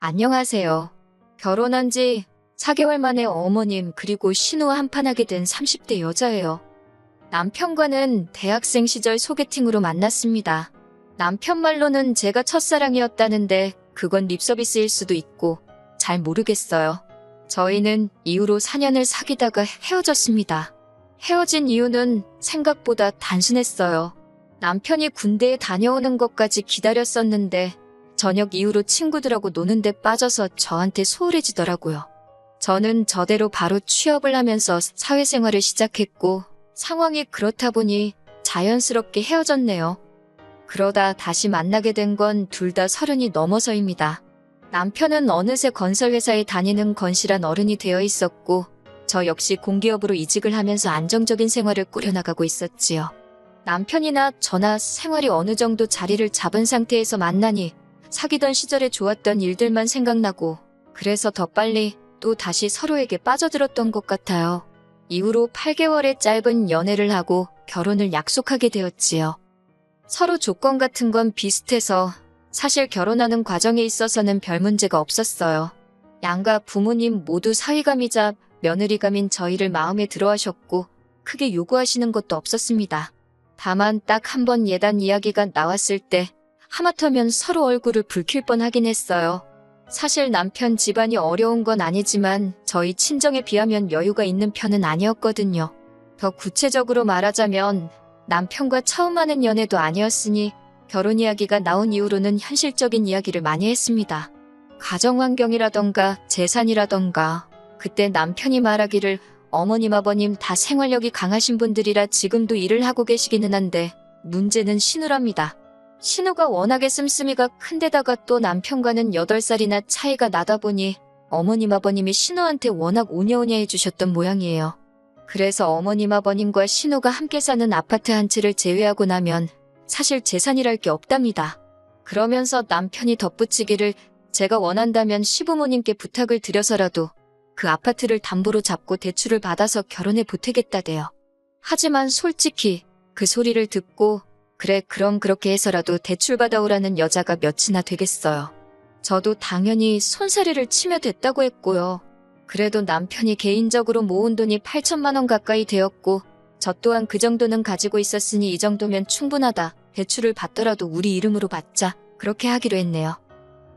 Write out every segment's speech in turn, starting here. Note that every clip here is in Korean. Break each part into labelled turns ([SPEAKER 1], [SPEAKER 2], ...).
[SPEAKER 1] 안녕하세요. 결혼한 지 4개월 만에 어머님 그리고 신우와 한판하게 된 30대 여자예요. 남편과는 대학생 시절 소개팅으로 만났습니다. 남편 말로는 제가 첫사랑이었다는데 그건 립서비스일 수도 있고 잘 모르겠어요. 저희는 이후로 4년을 사귀다가 헤어졌습니다. 헤어진 이유는 생각보다 단순했어요. 남편이 군대에 다녀오는 것까지 기다렸었는데 저녁 이후로 친구들하고 노는 데 빠져서 저한테 소홀해지더라고요. 저는 저대로 바로 취업을 하면서 사회생활을 시작했고 상황이 그렇다 보니 자연스럽게 헤어졌네요. 그러다 다시 만나게 된 건 둘 다 30이 넘어서입니다. 남편은 어느새 건설회사에 다니는 건실한 어른이 되어 있었고 저 역시 공기업으로 이직을 하면서 안정적인 생활을 꾸려나가고 있었지요. 남편이나 저나 생활이 어느 정도 자리를 잡은 상태에서 만나니 사귀던 시절에 좋았던 일들만 생각나고 그래서 더 빨리 또 다시 서로에게 빠져들었던 것 같아요. 이후로 8개월의 짧은 연애를 하고 결혼을 약속하게 되었지요. 서로 조건 같은 건 비슷해서 사실 결혼하는 과정에 있어서는 별 문제가 없었어요. 양가 부모님 모두 사위감이자 며느리감인 저희를 마음에 들어 하셨고 크게 요구하시는 것도 없었습니다. 다만 딱 한 번 예단 이야기가 나왔을 때 하마터면 서로 얼굴을 붉힐 뻔하긴 했어요. 사실 남편 집안이 어려운 건 아니지만 저희 친정에 비하면 여유가 있는 편은 아니었거든요. 더 구체적으로 말하자면 남편과 처음 하는 연애도 아니었으니 결혼 이야기가 나온 이후로는 현실적인 이야기를 많이 했습니다. 가정환경이라던가 재산이라던가 그때 남편이 말하기를 어머님 아버님 다 생활력이 강하신 분들이라 지금도 일을 하고 계시기는 한데 문제는 신우랍니다. 신우가 워낙에 씀씀이가 큰데다가 또 남편과는 8살이나 차이가 나다 보니 어머님 아버님이 신우한테 워낙 오냐오냐 해주셨던 모양이에요. 그래서 어머님 아버님과 신우가 함께 사는 아파트 한 채를 제외하고 나면 사실 재산이랄 게 없답니다. 그러면서 남편이 덧붙이기를 제가 원한다면 시부모님께 부탁을 드려서라도 그 아파트를 담보로 잡고 대출을 받아서 결혼에 보태겠다대요. 하지만 솔직히 그 소리를 듣고 그래 그럼 그렇게 해서라도 대출 받아오라는 여자가 몇이나 되겠어요. 저도 당연히 손사래를 치며 됐다고 했고요. 그래도 남편이 개인적으로 모은 돈이 8천만 원 가까이 되었고 저 또한 그 정도는 가지고 있었으니 이 정도면 충분하다. 대출을 받더라도 우리 이름으로 받자. 그렇게 하기로 했네요.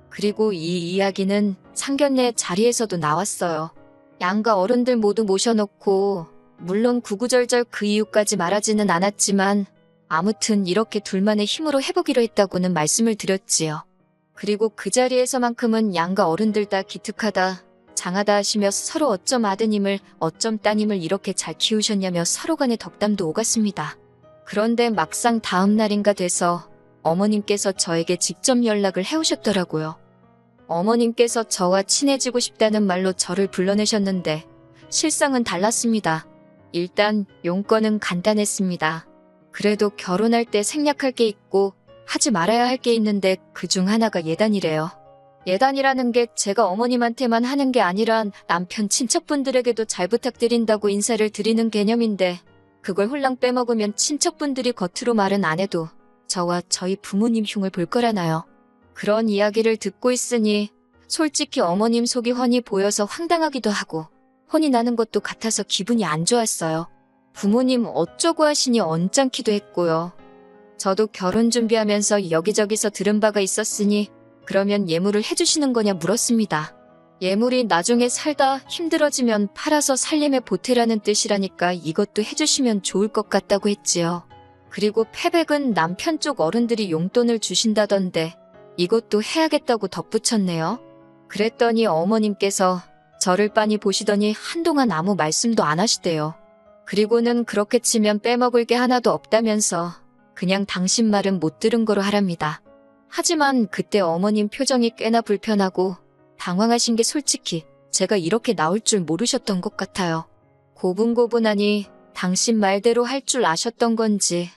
[SPEAKER 1] 그리고 이 이야기는 상견례 자리에서도 나왔어요. 양가 어른들 모두 모셔놓고 물론 구구절절 그 이유까지 말하지는 않았지만 아무튼 이렇게 둘만의 힘으로 해보기로 했다고는 말씀을 드렸지요. 그리고 그 자리에서만큼은 양가 어른들 다 기특하다, 장하다 하시며 서로 어쩜 아드님을 어쩜 따님을 이렇게 잘 키우셨냐며 서로 간의 덕담도 오갔습니다. 그런데 막상 다음 날인가 돼서 어머님께서 저에게 직접 연락을 해오셨더라고요. 어머님께서 저와 친해지고 싶다는 말로 저를 불러내셨는데 실상은 달랐습니다. 일단 용건은 간단했습니다. 그래도 결혼할 때 생략할 게 있고 하지 말아야 할 게 있는데 그중 하나가 예단이래요. 예단이라는 게 제가 어머님한테만 하는 게 아니라 남편 친척분들에게도 잘 부탁드린다고 인사를 드리는 개념인데 그걸 홀랑 빼먹으면 친척분들이 겉으로 말은 안 해도 저와 저희 부모님 흉을 볼 거라나요. 그런 이야기를 듣고 있으니 솔직히 어머님 속이 훤히 보여서 황당하기도 하고 혼이 나는 것도 같아서 기분이 안 좋았어요. 부모님 어쩌고 하시니 언짢기도 했고요. 저도 결혼 준비하면서 여기저기서 들은 바가 있었으니 그러면 예물을 해주시는 거냐 물었습니다. 예물이 나중에 살다 힘들어지면 팔아서 살림에 보태라는 뜻이라니까 이것도 해주시면 좋을 것 같다고 했지요. 그리고 패백은 남편 쪽 어른들이 용돈을 주신다던데 이것도 해야겠다고 덧붙였네요. 그랬더니 어머님께서 저를 빤히 보시더니 한동안 아무 말씀도 안 하시대요. 그리고는 그렇게 치면 빼먹을 게 하나도 없다면서 그냥 당신 말은 못 들은 거로 하랍니다. 하지만 그때 어머님 표정이 꽤나 불편하고 당황하신 게 솔직히 제가 이렇게 나올 줄 모르셨던 것 같아요. 고분고분하니 당신 말대로 할 줄 아셨던 건지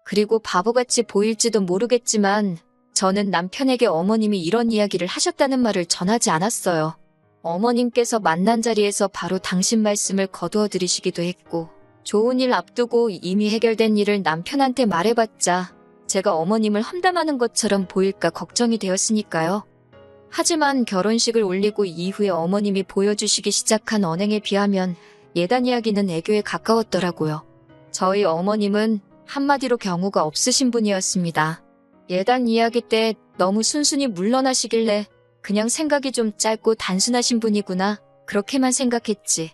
[SPEAKER 1] 그리고 바보같이 보일지도 모르겠지만 저는 남편에게 어머님이 이런 이야기를 하셨다는 말을 전하지 않았어요. 어머님께서 만난 자리에서 바로 당신 말씀을 거두어 드리시기도 했고 좋은 일 앞두고 이미 해결된 일을 남편한테 말해봤자 제가 어머님을 험담하는 것처럼 보일까 걱정이 되었으니까요. 하지만 결혼식을 올리고 이후에 어머님이 보여주시기 시작한 언행에 비하면 예단 이야기는 애교에 가까웠더라고요. 저희 어머님은 한마디로 경우가 없으신 분이었습니다. 예단 이야기 때 너무 순순히 물러나시길래 그냥 생각이 좀 짧고 단순하신 분이구나 그렇게만 생각했지.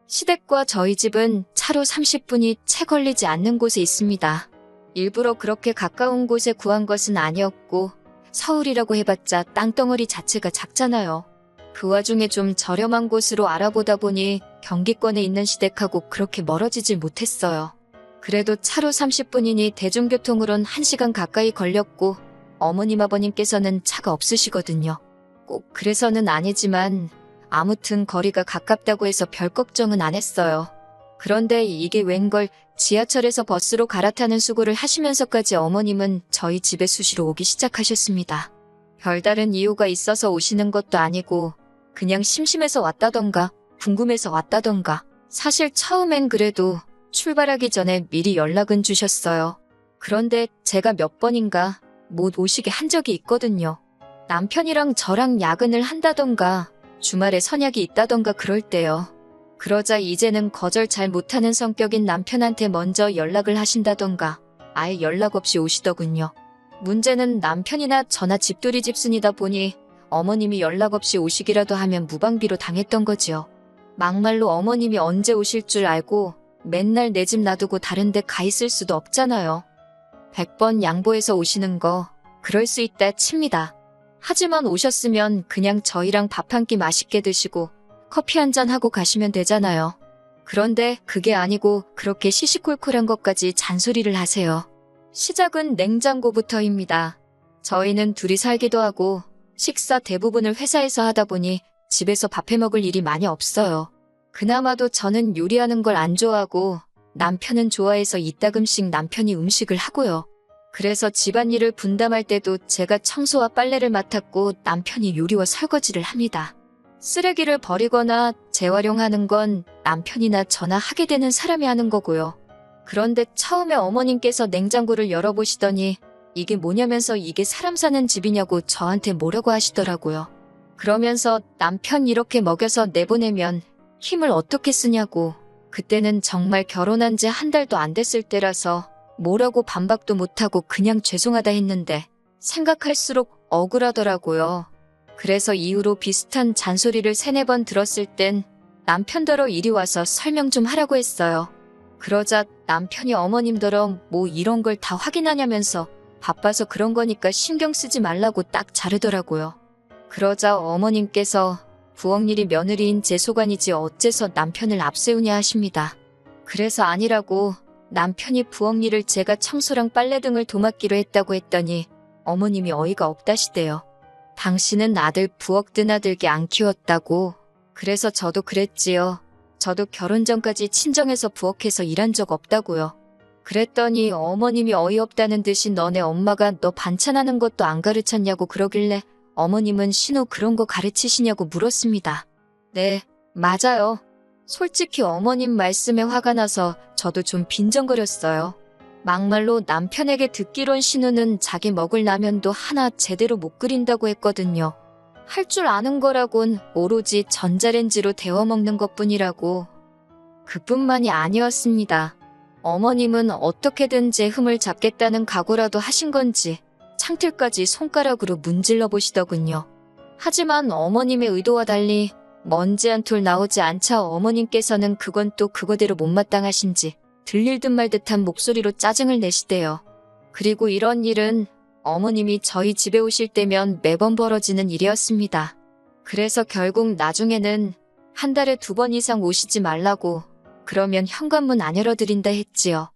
[SPEAKER 1] 시댁과 저희 집은 차로 30분이 채 걸리지 않는 곳에 있습니다. 일부러 그렇게 가까운 곳에 구한 것은 아니었고 서울이라고 해봤자 땅덩어리 자체가 작잖아요. 그 와중에 좀 저렴한 곳으로 알아보다 보니 경기권에 있는 시댁하고 그렇게 멀어지질 못했어요. 그래도 차로 30분이니 대중교통으론 1시간 가까이 걸렸고 어머님 아버님께서는 차가 없으시거든요. 꼭 그래서는 아니지만 아무튼 거리가 가깝다고 해서 별 걱정은 안 했어요. 그런데 이게 웬걸 지하철에서 버스로 갈아타는 수고를 하시면서까지 어머님은 저희 집에 수시로 오기 시작하셨습니다. 별다른 이유가 있어서 오시는 것도 아니고 그냥 심심해서 왔다던가 궁금해서 왔다던가. 사실 처음엔 그래도 출발하기 전에 미리 연락은 주셨어요. 그런데 제가 몇 번인가 못 오시게 한 적이 있거든요. 남편이랑 저랑 야근을 한다던가 주말에 선약이 있다던가 그럴 때요. 그러자 이제는 거절 잘 못하는 성격인 남편한테 먼저 연락을 하신다던가 아예 연락 없이 오시더군요. 문제는 남편이나 저나 집돌이 집순이다 보니 어머님이 연락 없이 오시기라도 하면 무방비로 당했던 거지요. 막말로 어머님이 언제 오실 줄 알고 맨날 내 집 놔두고 다른 데 가 있을 수도 없잖아요. 100번 양보해서 오시는 거 그럴 수 있다 칩니다. 하지만 오셨으면 그냥 저희랑 밥 한 끼 맛있게 드시고 커피 한 잔 하고 가시면 되잖아요. 그런데 그게 아니고 그렇게 시시콜콜한 것까지 잔소리를 하세요. 시작은 냉장고부터입니다. 저희는 둘이 살기도 하고 식사 대부분을 회사에서 하다 보니 집에서 밥 해먹을 일이 많이 없어요. 그나마도 저는 요리하는 걸 안 좋아하고 남편은 좋아해서 이따금씩 남편이 음식을 하고요. 그래서 집안일을 분담할 때도 제가 청소와 빨래를 맡았고 남편이 요리와 설거지를 합니다. 쓰레기를 버리거나 재활용하는 건 남편이나 저나 하게 되는 사람이 하는 거고요. 그런데 처음에 어머님께서 냉장고를 열어보시더니 이게 뭐냐면서 이게 사람 사는 집이냐고 저한테 뭐라고 하시더라고요. 그러면서 남편 이렇게 먹여서 내보내면 힘을 어떻게 쓰냐고. 그때는 정말 결혼한 지 한 달도 안 됐을 때라서 뭐라고 반박도 못하고 그냥 죄송하다 했는데 생각할수록 억울하더라고요. 그래서 이후로 비슷한 잔소리를 3-4번 들었을 땐 남편더러 이리 와서 설명 좀 하라고 했어요. 그러자 남편이 어머님더러 뭐 이런 걸 다 확인하냐면서 바빠서 그런 거니까 신경 쓰지 말라고 딱 자르더라고요. 그러자 어머님께서 부엌일이 며느리인 제 소관이지 어째서 남편을 앞세우냐 하십니다. 그래서 아니라고 남편이 부엌일을 제가 청소랑 빨래 등을 도맡기로 했다고 했더니 어머님이 어이가 없다시대요. 당신은 아들 부엌 드나들게 안 키웠다고. 그래서 저도 그랬지요. 저도 결혼 전까지 친정에서 부엌에서 일한 적 없다고요. 그랬더니 어머님이 어이없다는 듯이 너네 엄마가 너 반찬하는 것도 안 가르쳤냐고 그러길래 어머님은 신우 그런 거 가르치시냐고 물었습니다. 네, 맞아요. 솔직히 어머님 말씀에 화가 나서 저도 좀 빈정거렸어요. 막말로 남편에게 듣기론 신우는 자기 먹을 라면도 하나 제대로 못 끓인다고 했거든요. 할 줄 아는 거라곤 오로지 전자레인지로 데워 먹는 것뿐이라고. 그뿐만이 아니었습니다. 어머님은 어떻게든 제 흠을 잡겠다는 각오라도 하신 건지 창틀까지 손가락으로 문질러 보시더군요. 하지만 어머님의 의도와 달리 먼지 한 톨 나오지 않자 어머님께서는 그건 또 그거대로 못마땅하신지 들릴 듯 말 듯한 목소리로 짜증을 내시대요. 그리고 이런 일은 어머님이 저희 집에 오실 때면 매번 벌어지는 일이었습니다. 그래서 결국 나중에는 한 달에 2번 이상 오시지 말라고, 그러면 현관문 안 열어드린다 했지요.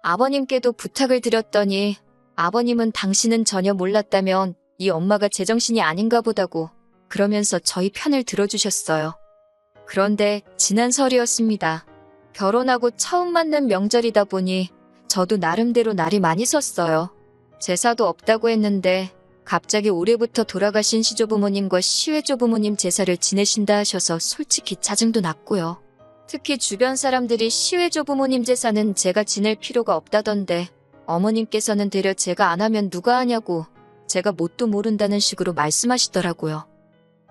[SPEAKER 1] 아버님께도 부탁을 드렸더니 아버님은 당신은 전혀 몰랐다면 이 엄마가 제정신이 아닌가 보다고 그러면서 저희 편을 들어주셨어요. 그런데 지난 설이었습니다. 결혼하고 처음 맞는 명절이다 보니 저도 나름대로 날이 많이 섰어요. 제사도 없다고 했는데 갑자기 올해부터 돌아가신 시조부모님과 시외조부모님 제사를 지내신다 하셔서 솔직히 짜증도 났고요. 특히 주변 사람들이 시외조부모님 제사는 제가 지낼 필요가 없다던데 어머님께서는 되려 제가 안 하면 누가 하냐고 제가 뭣도 모른다는 식으로 말씀하시더라고요.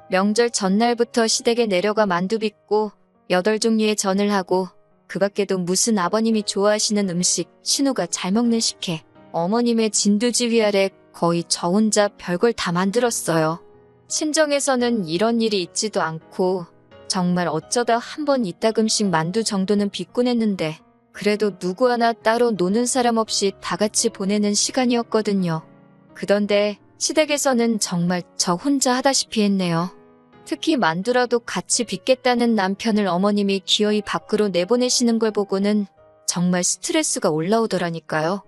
[SPEAKER 1] 명절 전날부터 시댁에 내려가 만두 빚고 8종류의 전을 하고 그 밖에도 무슨 아버님이 좋아하시는 음식, 신우가 잘 먹는 식혜, 어머님의 진두지휘 아래 거의 저 혼자 별걸 다 만들었어요. 친정에서는 이런 일이 있지도 않고 정말 어쩌다 한 번 이따금씩 만두 정도는 빚곤 했는데 그래도 누구 하나 따로 노는 사람 없이 다 같이 보내는 시간이었거든요. 그런데 시댁에서는 정말 저 혼자 하다시피 했네요. 특히 만두라도 같이 빚겠다는 남편을 어머님이 기어이 밖으로 내보내시는 걸 보고는 정말 스트레스가 올라오더라니까요.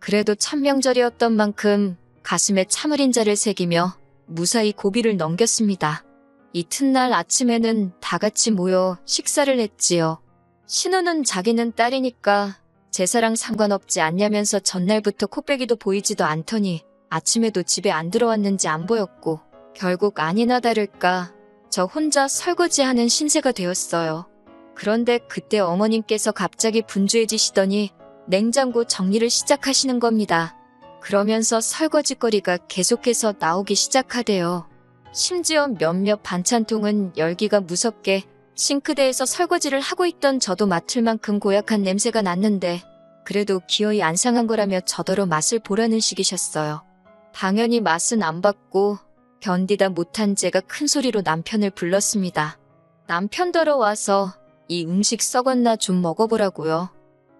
[SPEAKER 1] 그래도 참명절이었던 만큼 가슴에 참을인 자를 새기며 무사히 고비를 넘겼습니다. 이튿날 아침에는 다 같이 모여 식사를 했지요. 신우는 자기는 딸이니까 제사랑 상관없지 않냐면서 전날부터 코빼기도 보이지도 않더니 아침에도 집에 안 들어왔는지 안 보였고 결국 아니나 다를까 저 혼자 설거지하는 신세가 되었어요. 그런데 그때 어머님께서 갑자기 분주해지시더니 냉장고 정리를 시작하시는 겁니다. 그러면서 설거지거리가 계속해서 나오기 시작하대요. 심지어 몇몇 반찬통은 열기가 무섭게 싱크대에서 설거지를 하고 있던 저도 맡을 만큼 고약한 냄새가 났는데 그래도 기어이 안 상한 거라며 저더러 맛을 보라는 식이셨어요. 당연히 맛은 안 봤고 견디다 못한 제가 큰 소리로 남편을 불렀습니다. 남편더러 와서 이 음식 썩었나 좀 먹어보라고요.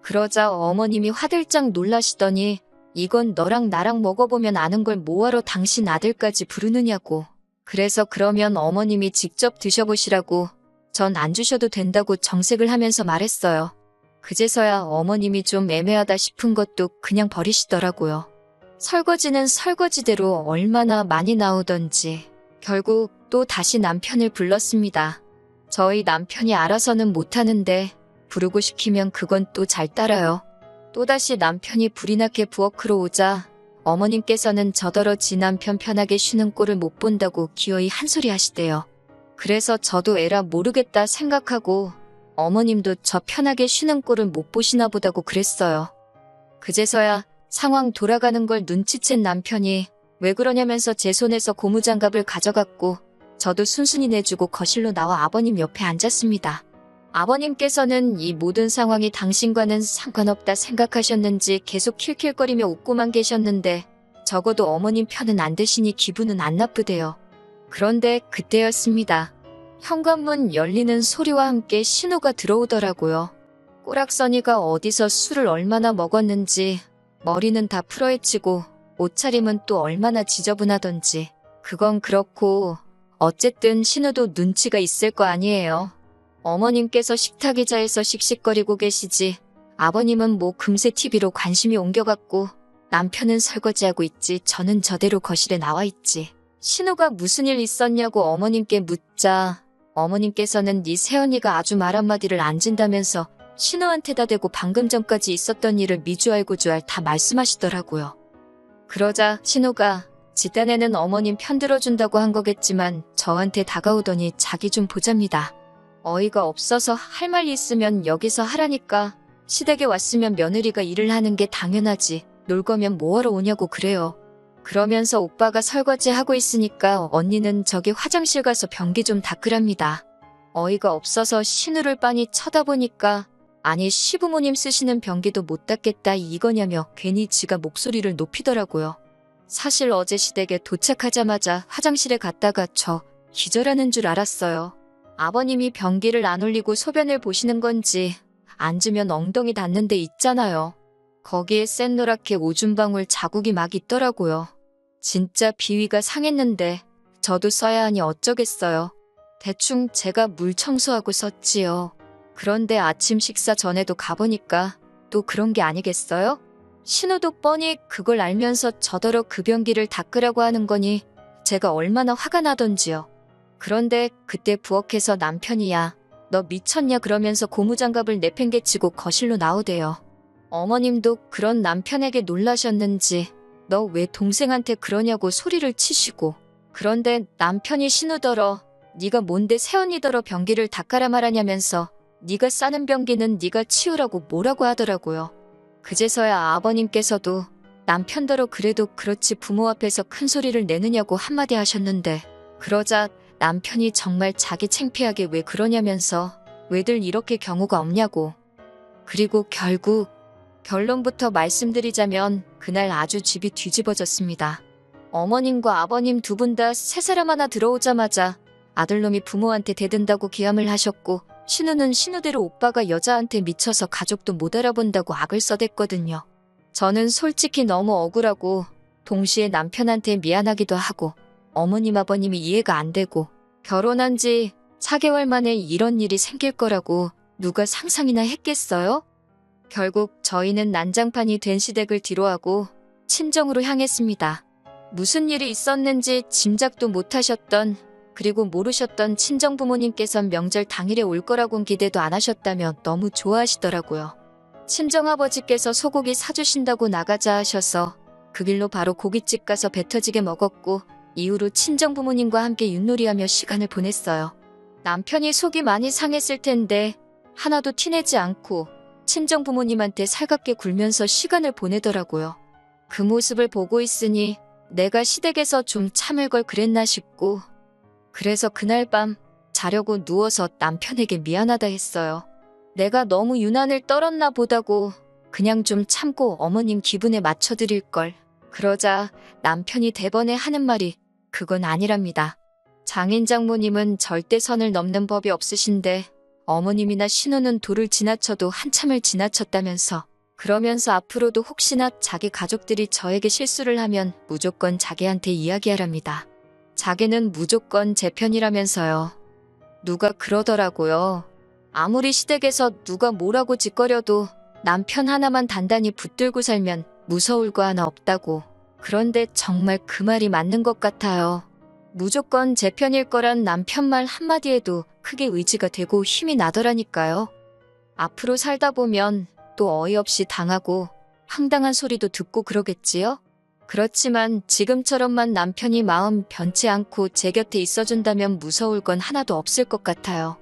[SPEAKER 1] 그러자 어머님이 화들짝 놀라시더니 이건 너랑 나랑 먹어보면 아는 걸 뭐하러 당신 아들까지 부르느냐고. 그래서 그러면 어머님이 직접 드셔보시라고 전 안 주셔도 된다고 정색을 하면서 말했어요. 그제서야 어머님이 좀 애매하다 싶은 것도 그냥 버리시더라고요. 설거지는 설거지대로 얼마나 많이 나오던지 결국 또 다시 남편을 불렀습니다. 저희 남편이 알아서는 못하는데 부르고 시키면 그건 또 잘 따라요. 또다시 남편이 불이 나게 부엌으로 오자 어머님께서는 저더러 지 남편 편하게 쉬는 꼴을 못 본다고 기어이 한 소리 하시대요. 그래서 저도 에라 모르겠다 생각하고 어머님도 저 편하게 쉬는 꼴을 못 보시나 보다고 그랬어요. 그제서야 상황 돌아가는 걸 눈치챈 남편이 왜 그러냐면서 제 손에서 고무장갑을 가져갔고 저도 순순히 내주고 거실로 나와 아버님 옆에 앉았습니다. 아버님께서는 이 모든 상황이 당신과는 상관없다 생각하셨는지 계속 킬킬거리며 웃고만 계셨는데 적어도 어머님 편은 안 드시니 기분은 안 나쁘대요. 그런데 그때였습니다. 현관문 열리는 소리와 함께 신호가 들어오더라고요. 꼬락서니가 어디서 술을 얼마나 먹었는지 머리는 다 풀어헤치고 옷차림은 또 얼마나 지저분하던지 그건 그렇고 어쨌든 신우도 눈치가 있을 거 아니에요. 어머님께서 식탁 의자에서 씩씩거리고 계시지 아버님은 뭐 금세 TV로 관심이 옮겨갔고 남편은 설거지하고 있지 저는 저대로 거실에 나와 있지. 신우가 무슨 일 있었냐고 어머님께 묻자 어머님께서는 네 새언니가 아주 말 한마디를 안 진다면서 신우한테다 대고 방금 전까지 있었던 일을 미주알고주알 다 말씀하시더라고요. 그러자 신우가 지 딴에는 어머님 편 들어준다고 한 거겠지만 저한테 다가오더니 자기 좀 보잡니다. 어이가 없어서 할 말 있으면 여기서 하라니까 시댁에 왔으면 며느리가 일을 하는 게 당연하지 놀 거면 뭐하러 오냐고 그래요. 그러면서 오빠가 설거지하고 있으니까 언니는 저기 화장실 가서 변기 좀 닦으랍니다. 어이가 없어서 신우를 빤히 쳐다보니까 아니 시부모님 쓰시는 변기도 못 닦겠다 이거냐며 괜히 지가 목소리를 높이더라고요. 사실 어제 시댁에 도착하자마자 화장실에 갔다가 저 기절하는 줄 알았어요. 아버님이 변기를 안 올리고 소변을 보시는 건지 앉으면 엉덩이 닿는 데 있잖아요. 거기에 샛노랗게 오줌방울 자국이 막 있더라고요. 진짜 비위가 상했는데 저도 써야 하니 어쩌겠어요. 대충 제가 물 청소하고 썼지요. 그런데 아침 식사 전에도 가보니까 또 그런 게 아니겠어요? 신우도 뻔히 그걸 알면서 저더러 그 변기를 닦으라고 하는 거니 제가 얼마나 화가 나던지요. 그런데 그때 부엌에서 남편이 야, 너 미쳤냐 그러면서 고무장갑을 내팽개치고 거실로 나오대요. 어머님도 그런 남편에게 놀라셨는지 너 왜 동생한테 그러냐고 소리를 치시고 그런데 남편이 신우더러 네가 뭔데 새언니더러 변기를 닦아라 말하냐면서 네가 싸는 변기는 네가 치우라고 뭐라고 하더라고요. 그제서야 아버님께서도 남편더러 그래도 그렇지 부모 앞에서 큰 소리를 내느냐고 한마디 하셨는데 그러자 남편이 정말 자기 창피하게 왜 그러냐면서 왜들 이렇게 경우가 없냐고. 그리고 결국 결론부터 말씀드리자면 그날 아주 집이 뒤집어졌습니다. 어머님과 아버님 두 분 다 세 사람 하나 들어오자마자 아들놈이 부모한테 대든다고 기함을 하셨고 신우는 신우대로 오빠가 여자한테 미쳐서 가족도 못 알아본다고 악을 써댔거든요. 저는 솔직히 너무 억울하고 동시에 남편한테 미안하기도 하고 어머님 아버님이 이해가 안 되고 결혼한 지 4개월 만에 이런 일이 생길 거라고 누가 상상이나 했겠어요? 결국 저희는 난장판이 된 시댁을 뒤로하고 친정으로 향했습니다. 무슨 일이 있었는지 짐작도 못하셨던 그리고 모르셨던 친정부모님께선 명절 당일에 올 거라곤 기대도 안 하셨다며 너무 좋아하시더라고요. 친정아버지께서 소고기 사주신다고 나가자 하셔서 그 길로 바로 고깃집 가서 배 터지게 먹었고 이후로 친정부모님과 함께 윷놀이하며 시간을 보냈어요. 남편이 속이 많이 상했을 텐데 하나도 티내지 않고 친정부모님한테 살갑게 굴면서 시간을 보내더라고요. 그 모습을 보고 있으니 내가 시댁에서 좀 참을 걸 그랬나 싶고 그래서 그날 밤 자려고 누워서 남편에게 미안하다 했어요. 내가 너무 유난을 떨었나 보다고 그냥 좀 참고 어머님 기분에 맞춰드릴 걸. 그러자 남편이 대번에 하는 말이 그건 아니랍니다. 장인 장모님은 절대 선을 넘는 법이 없으신데 어머님이나 신우는 도를 지나쳐도 한참을 지나쳤다면서 그러면서 앞으로도 혹시나 자기 가족들이 저에게 실수를 하면 무조건 자기한테 이야기하랍니다. 자기는 무조건 제 편이라면서요. 누가 그러더라고요. 아무리 시댁에서 누가 뭐라고 짓거려도 남편 하나만 단단히 붙들고 살면 무서울 거 하나 없다고. 그런데 정말 그 말이 맞는 것 같아요. 무조건 제 편일 거란 남편 말 한마디에도 크게 의지가 되고 힘이 나더라니까요. 앞으로 살다 보면 또 어이없이 당하고 황당한 소리도 듣고 그러겠지요? 그렇지만 지금처럼만 남편이 마음 변치 않고 제 곁에 있어준다면 무서울 건 하나도 없을 것 같아요.